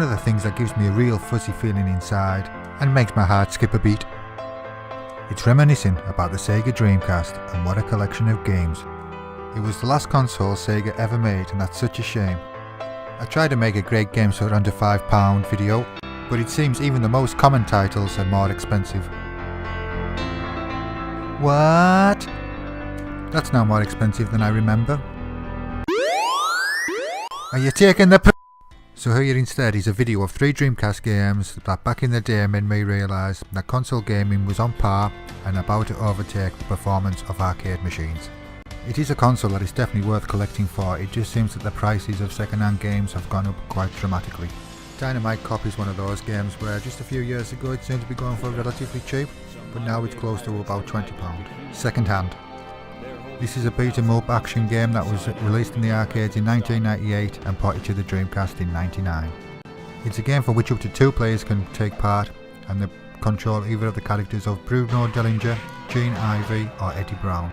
one of the things that gives me a real fuzzy feeling inside and makes my heart skip a beat. It's reminiscing about the Sega Dreamcast and what a collection of games. It was the last console Sega ever made, and that's such a shame. I tried to make a great games for under £5 video, but it seems even the most common titles are more expensive. What? That's now more expensive than I remember. Are you taking the p***? So here instead is a video of 3 Dreamcast games that back in the day made me realise that console gaming was on par and about to overtake the performance of arcade machines. It is a console that is definitely worth collecting for. It just seems that the prices of second-hand games have gone up quite dramatically. Dynamite Cop is one of those games where just a few years ago it seemed to be going for relatively cheap, but now it's close to about £20. Second hand. This is a beat 'em up action game that was released in the arcades in 1998 and ported to the Dreamcast in 1999. It's a game for which up to 2 players can take part, and they control either of the characters of Bruno Delinger, Gene Ivy or Eddie Brown.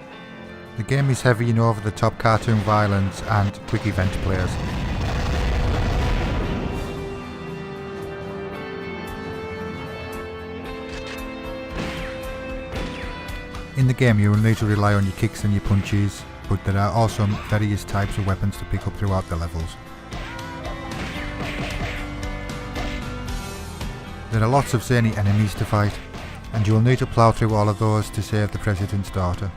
The game is heavy in over-the-top cartoon violence and quick event players. In the game you will need to rely on your kicks and your punches, but there are also various types of weapons to pick up throughout the levels. There are lots of zany enemies to fight, and you will need to plough through all of those to save the President's daughter.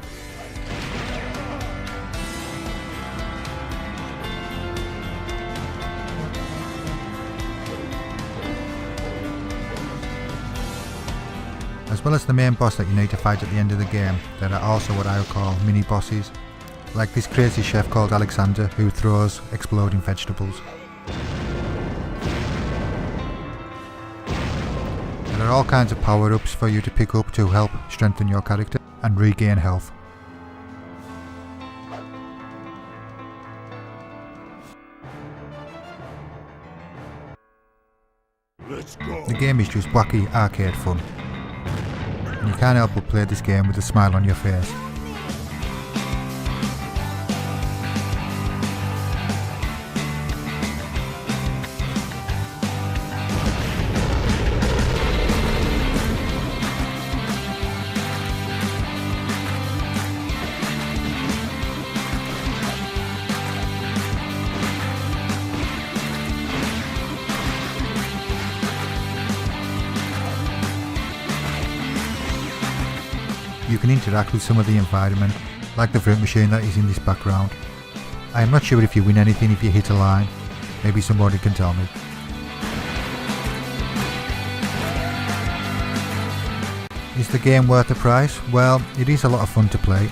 As well as the main boss that you need to fight at the end of the game, there are also what I would call mini bosses, like this crazy chef called Alexander who throws exploding vegetables. There are all kinds of power-ups for you to pick up to help strengthen your character and regain health. The game is just wacky arcade fun, and you can't help but play this game with a smile on your face. You can interact with some of the environment, like the fruit machine that is in this background. I am not sure if you win anything if you hit a line. Maybe somebody can tell me. Is the game worth the price? Well, it is a lot of fun to play,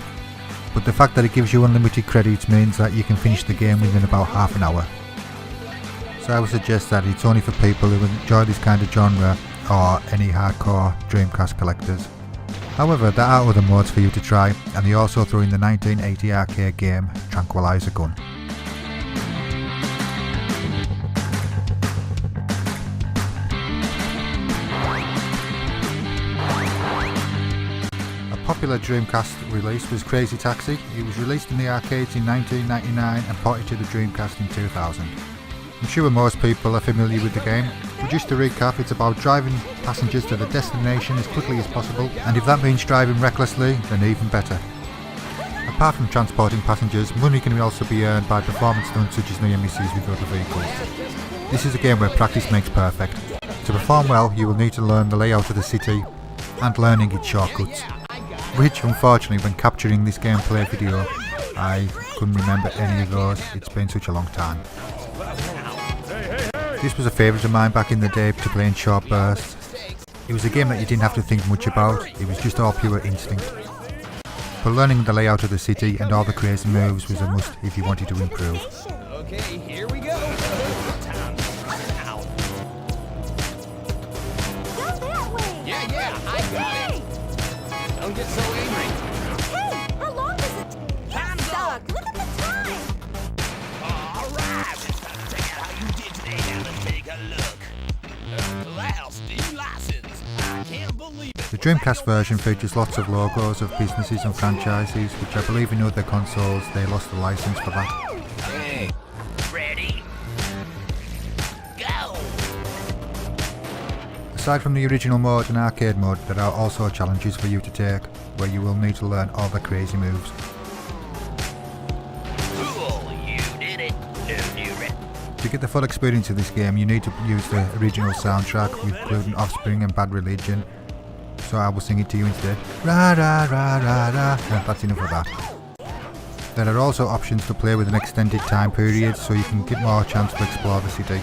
but the fact that it gives you unlimited credits means that you can finish the game within about half an hour. So I would suggest that it's only for people who enjoy this kind of genre or any hardcore Dreamcast collectors. However, there are other modes for you to try, and they also throw in the 1980 arcade game Tranquilizer Gun. A popular Dreamcast release was Crazy Taxi. It was released in the arcades in 1999 and ported to the Dreamcast in 2000. I'm sure most people are familiar with the game, but just to recap, it's about driving passengers to the destination as quickly as possible, and if that means driving recklessly, then even better. Apart from transporting passengers, money can also be earned by performance stunts such as near misses with other vehicles. This is a game where practice makes perfect. To perform well, you will need to learn the layout of the city and learning its shortcuts, which unfortunately when capturing this gameplay video, I couldn't remember any of those. It's been such a long time. This was a favourite of mine back in the day to play in short bursts. It was a game that you didn't have to think much about, it was just all pure instinct. But learning the layout of the city and all the crazy moves was a must if you wanted to improve. Okay, here we go. Go that way! Yeah, I got it. Don't get so angry. Hey, how long does it take? Time's up. Look at the time! Alright, it's time to check out how you did today. Now let's take a look. Last new license. I can't believe it. The Dreamcast version features lots of logos of businesses and franchises, which I believe in other consoles they lost the license for that. Hey, ready? Go! Aside from the original mode and arcade mode, there are also challenges for you to take, where you will need to learn all the crazy moves. Cool, you did it. Now you ready? To get the full experience of this game, you need to use the original soundtrack, including Offspring and Bad Religion, so I will sing it to you instead. Ra ra ra ra ra. No, that's enough of that. There are also options to play with an extended time period, so you can get more chance to explore the city.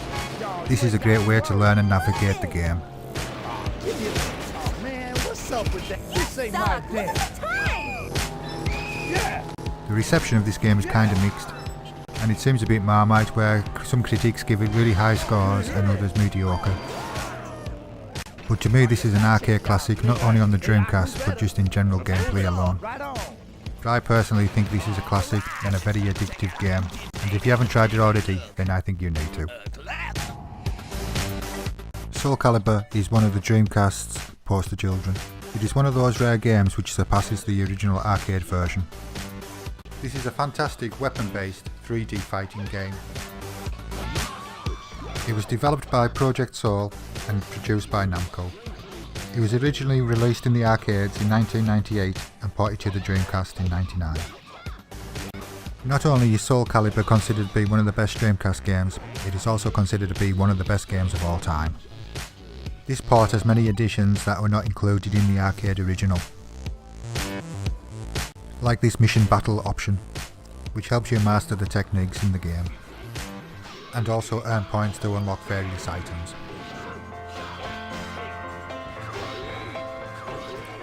This is a great way to learn and navigate the game. Oh man, what's up with that? This ain't my Suck. thing. Look at the time. Yeah. The reception of this game is kind of mixed, and it seems a bit Marmite, where some critics give it really high scores and others mediocre. But to me this is an arcade classic, not only on the Dreamcast but just in general gameplay alone. Right on. I personally think this is a classic and a very addictive game, and if you haven't tried it already, then I think you need to. Soulcalibur is one of the Dreamcast's poster children. It is one of those rare games which surpasses the original arcade version. This is a fantastic weapon-based 3D fighting game. It was developed by Project Soul and produced by Namco. It was originally released in the arcades in 1998 and ported to the Dreamcast in 1999. Not only is Soulcalibur considered to be one of the best Dreamcast games, it is also considered to be one of the best games of all time. This port has many additions that were not included in the arcade original, like this mission battle option, which helps you master the techniques in the game, and also earn points to unlock various items.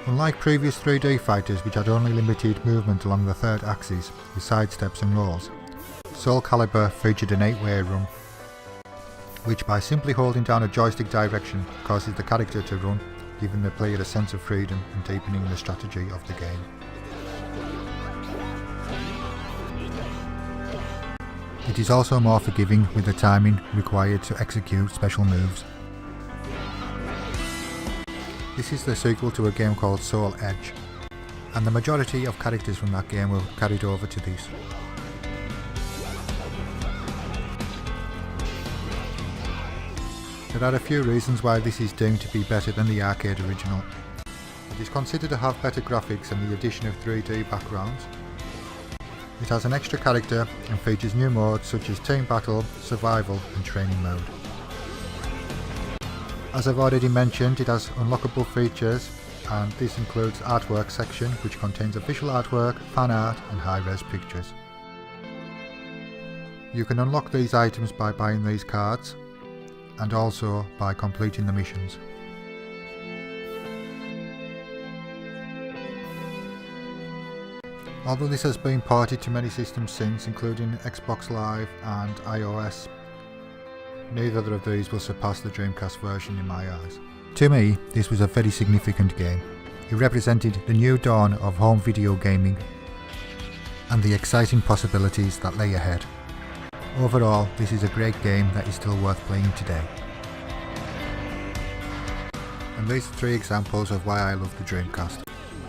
Unlike previous 3D fighters which had only limited movement along the third axis with sidesteps and rolls, Soulcalibur featured an 8-way run, which by simply holding down a joystick direction causes the character to run, giving the player a sense of freedom and deepening the strategy of the game. It is also more forgiving with the timing required to execute special moves. This is the sequel to a game called Soul Edge, and the majority of characters from that game were carried over to this. There are a few reasons why this is deemed to be better than the arcade original. It is considered to have better graphics and the addition of 3D backgrounds. It has an extra character and features new modes such as Team Battle, Survival and Training Mode. As I've already mentioned, it has unlockable features, and this includes artwork section which contains official artwork, fan art and high-res pictures. You can unlock these items by buying these cards, and also by completing the missions. Although this has been ported to many systems since, including Xbox Live and iOS, neither of these will surpass the Dreamcast version in my eyes. To me, this was a very significant game. It represented the new dawn of home video gaming and the exciting possibilities that lay ahead. Overall, this is a great game that is still worth playing today. And these are 3 examples of why I love the Dreamcast.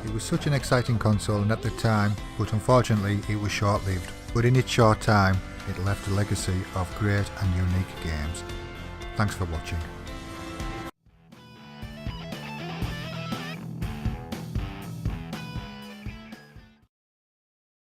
It was such an exciting console and at the time, but unfortunately it was short-lived. But in its short time, it left a legacy of great and unique games. Thanks for watching.